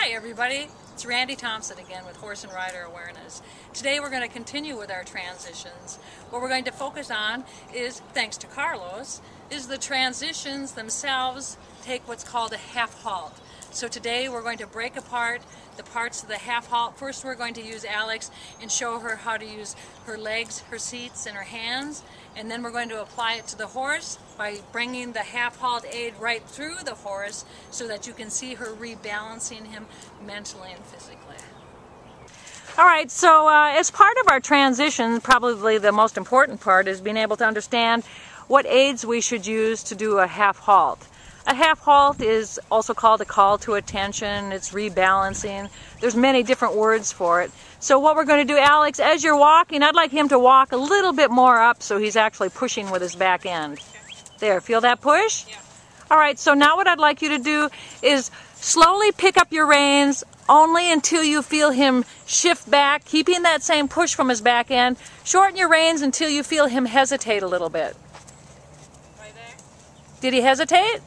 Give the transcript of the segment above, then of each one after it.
Hi everybody, it's Randy Thompson again with Horse and Rider Awareness. Today we're going to continue with our transitions. What we're going to focus on is, thanks to Carlos, is the transitions themselves take what's called a half halt. So today we're going to break apart the parts of the half halt. First we're going to use Alex and show her how to use her legs, her seats, and her hands. And then we're going to apply it to the horse by bringing the half halt aid right through the horse so that you can see her rebalancing him mentally and physically. All right, so as part of our transition, probably the most important part is being able to understand what aids we should use to do a half halt. A half halt is also called a call to attention. It's rebalancing. There's many different words for it. So what we're going to do, Alex, as you're walking, I'd like him to walk a little bit more up so he's actually pushing with his back end. There, feel that push? Yeah. All right, so now what I'd like you to do is slowly pick up your reins only until you feel him shift back, keeping that same push from his back end. Shorten your reins until you feel him hesitate a little bit. Right there? Did he hesitate?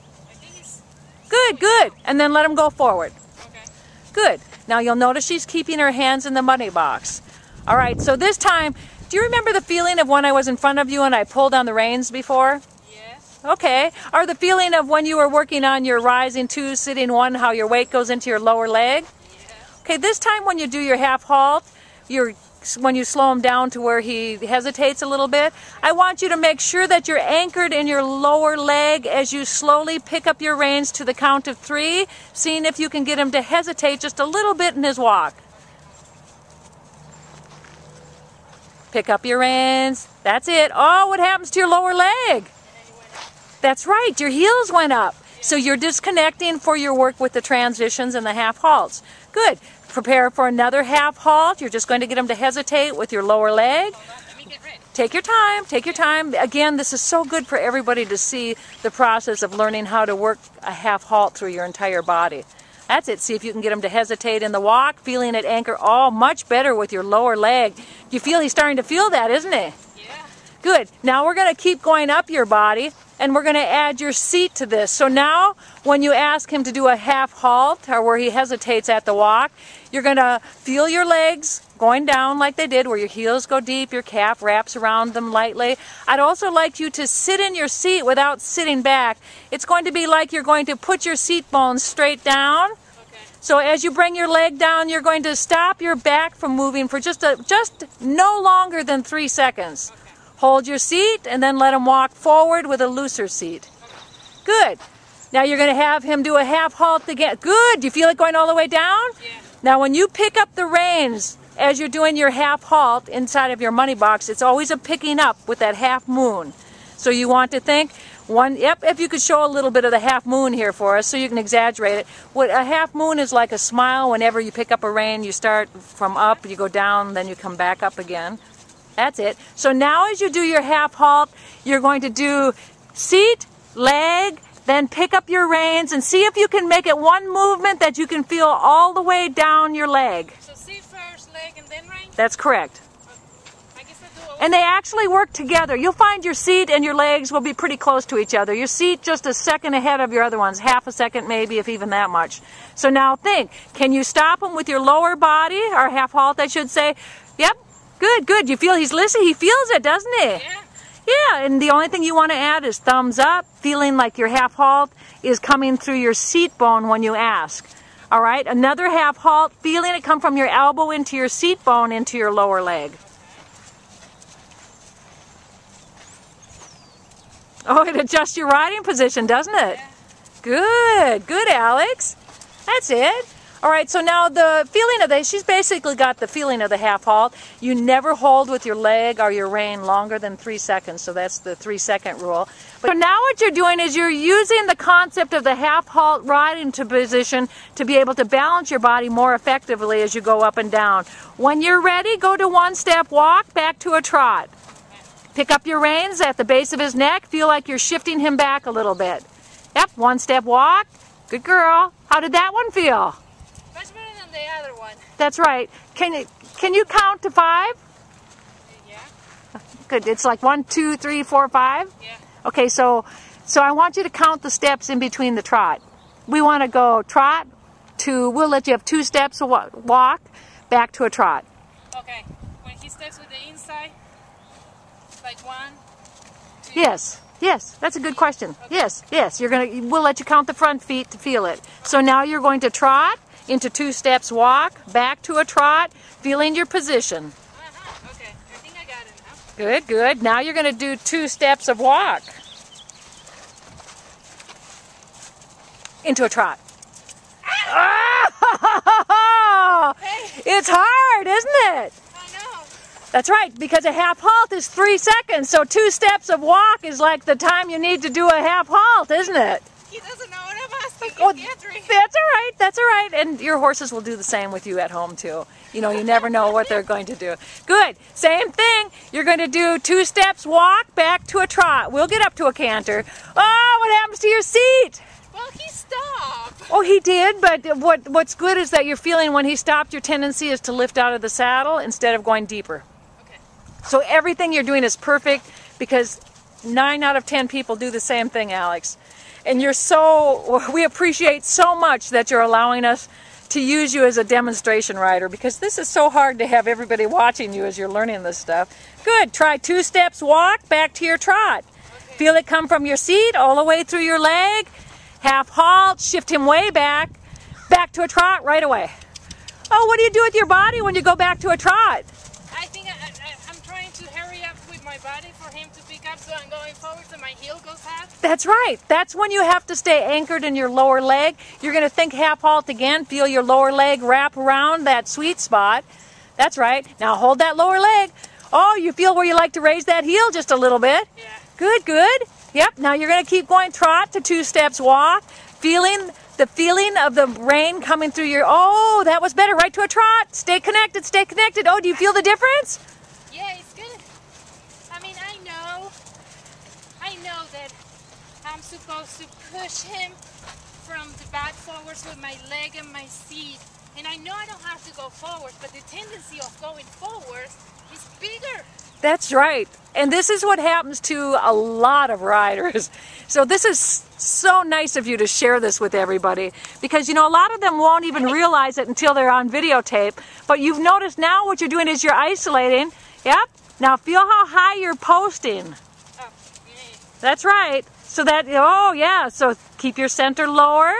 Good. Good. And then let him go forward. Okay. Good. Now you'll notice she's keeping her hands in the money box. All right, so this time, do you remember the feeling of when I was in front of you and I pulled on the reins before? Yes. Okay. Or the feeling of when you were working on your rising 2, sitting 1, how your weight goes into your lower leg? Yes. Okay, this time when you do your half halt, when you slow him down to where he hesitates a little bit, I want you to make sure that you're anchored in your lower leg as you slowly pick up your reins to the count of 3, seeing if you can get him to hesitate just a little bit in his walk. Pick up your reins. That's it. Oh, what happens to your lower leg? That's right, your heels went up. So you're disconnecting for your work with the transitions and the half halts. Good. Prepare for another half halt. You're just going to get him to hesitate with your lower leg. Let me get ready. Take your time. Take your time. Again, this is so good for everybody to see the process of learning how to work a half halt through your entire body. That's it. See if you can get him to hesitate in the walk, feeling it anchor. Oh, much better with your lower leg. You feel he's starting to feel that, isn't he? Yeah. Good. Now we're going to keep going up your body, and we're going to add your seat to this. So now, when you ask him to do a half halt, or where he hesitates at the walk, you're going to feel your legs going down like they did, where your heels go deep, your calf wraps around them lightly. I'd also like you to sit in your seat without sitting back. It's going to be like you're going to put your seat bones straight down. Okay. So as you bring your leg down, you're going to stop your back from moving for just no longer than 3 seconds. Okay. Hold your seat and then let him walk forward with a looser seat. Good. Now you're going to have him do a half halt again. Good. Do you feel it going all the way down? Yeah. Now when you pick up the reins as you're doing your half halt inside of your money box, it's always a picking up with that half moon. So you want to think, if you could show a little bit of the half moon here for us so you can exaggerate it. What a half moon is like a smile. Whenever you pick up a rein, you start from up, you go down, then you come back up again. That's it. So now as you do your half halt, you're going to do seat, leg, then pick up your reins and see if you can make it one movement that you can feel all the way down your leg. So seat first, leg, and then rein? That's correct. I guess I do. And they actually work together. You'll find your seat and your legs will be pretty close to each other. Your seat just a second ahead of your other ones, half a second maybe, if even that much. So now think, can you stop them with your lower body, or half halt I should say? Yep. Good, good. You feel he's listening? He feels it, doesn't he? Yeah. Yeah, and the only thing you want to add is thumbs up, feeling like your half halt is coming through your seat bone when you ask. All right, another half halt, feeling it come from your elbow into your seat bone into your lower leg. Oh, it adjusts your riding position, doesn't it? Yeah. Good, good, Alex. That's it. All right, so now the feeling of she's basically got the feeling of the half halt. You never hold with your leg or your rein longer than 3 seconds, so that's the 3-second rule. But now what you're doing is you're using the concept of the half halt riding position to be able to balance your body more effectively as you go up and down. When you're ready, go to 1-step walk, back to a trot. Pick up your reins at the base of his neck, feel like you're shifting him back a little bit. Yep, 1-step walk. Good girl. How did that one feel? Much better than the other one. That's right. Can you count to 5? Yeah. Good. It's like 1, 2, 3, 4, 5? Yeah. Okay, so I want you to count the steps in between the trot. We want to go trot, we'll let you have 2 steps of walk, back to a trot. Okay. When he steps with the inside, like 1, 2. Yes. Yes, that's a good question. Okay. Yes. We'll let you count the front feet to feel it. So now you're going to trot into 2 steps walk, back to a trot, feeling your position. Okay, I think I got it now. Good. Now you're going to do 2 steps of walk into a trot. Oh, Hey. it's hard, isn't it? I know. That's right, because a half halt is 3 seconds, so 2 steps of walk is like the time you need to do a half halt, isn't it? He doesn't know what I'm asking. Oh, He's gathering. that's all right. And your horses will do the same with you at home too. You know, you never know what they're going to do. Good, same thing. You're going to do 2 steps walk, back to a trot. We'll get up to a canter. Oh, what happens to your seat? Well, he stopped. Oh, he did, but what's good is that you're feeling when he stopped, your tendency is to lift out of the saddle instead of going deeper. Okay. So everything you're doing is perfect because 9 out of 10 people do the same thing, Alex. And we appreciate so much that you're allowing us to use you as a demonstration rider because this is so hard to have everybody watching you as you're learning this stuff. Good, try 2 steps walk, back to your trot. Okay. Feel it come from your seat all the way through your leg. Half halt, shift him way back to a trot right away. Oh, what do you do with your body when you go back to a trot? I think I'm trying to hurry up with my body for him to pick up so I'm going forward so my heel goes half. That's right. That's when you have to stay anchored in your lower leg. You're going to think half halt again. Feel your lower leg wrap around that sweet spot. That's right. Now hold that lower leg. Oh, you feel where you like to raise that heel just a little bit? Yeah. Good. Yep. Now you're going to keep going trot to 2 steps walk. Feeling of the rein coming through your... Oh, that was better. Right to a trot. Stay connected. Oh, do you feel the difference? Yeah, it's good. I mean, I know that I'm supposed to push him from the back forwards with my leg and my seat. And I know I don't have to go forward, but the tendency of going forward is bigger. That's right. And this is what happens to a lot of riders. So this is so nice of you to share this with everybody because, you know, a lot of them won't even realize it until they're on videotape. But you've noticed now what you're doing is you're isolating. Yep. Now feel how high you're posting. Oh, yeah. That's right. So that, oh yeah, so keep your center lower.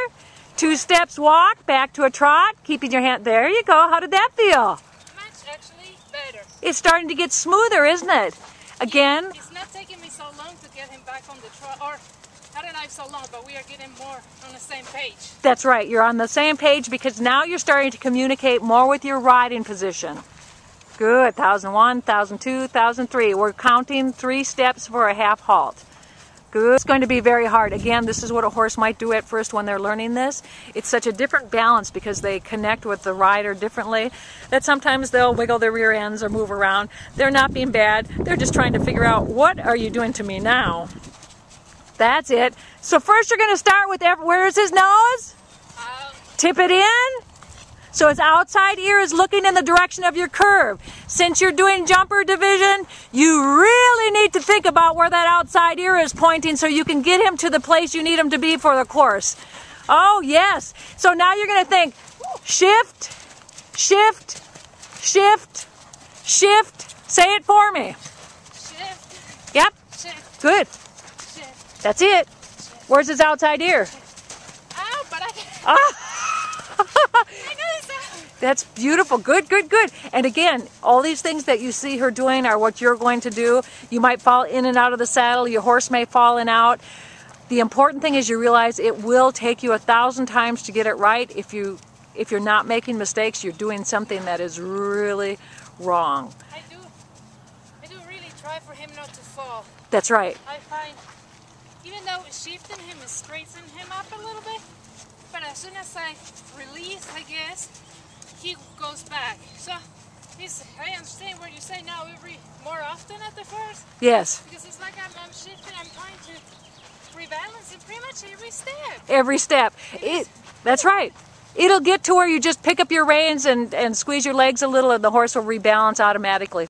2 steps walk, back to a trot, keeping your hand, there you go. How did that feel? Much actually better. It's starting to get smoother, isn't it? Again. It's not taking me so long to get him back on the trot, or I don't know if so long, but we are getting more on the same page. That's right, you're on the same page because now you're starting to communicate more with your riding position. Good, 1001, 1002, 1003. We're counting 3 steps for a half halt. Good. It's going to be very hard. Again, this is what a horse might do at first when they're learning this. It's such a different balance because they connect with the rider differently that sometimes they'll wiggle their rear ends or move around. They're not being bad. They're just trying to figure out, what are you doing to me now? That's it. So first you're going to start with, where is his nose? Tip it in. So his outside ear is looking in the direction of your curve. Since you're doing jumper division, you really need to think about where that outside ear is pointing so you can get him to the place you need him to be for the course. Oh, yes. So now you're going to think, shift, shift, shift, shift. Say it for me. Shift. Yep. Shift. Good. Shift. That's it. Shift. Where's his outside ear? Ow, but I can't. Ah. I know it's out. That's beautiful. Good. And again, all these things that you see her doing are what you're going to do. You might fall in and out of the saddle. Your horse may fall in and out. The important thing is you realize it will take you 1,000 times to get it right. If you're not making mistakes, you're doing something that is really wrong. I do really try for him not to fall. That's right. I find, even though shifting him is straightening him up a little bit, but as soon as I release, I guess, he goes back. So I understand what you say now more often at the first. Yes. Because it's like I'm shifting, I'm trying to rebalance it pretty much every step. Every step. That's right. It'll get to where you just pick up your reins and squeeze your legs a little and the horse will rebalance automatically.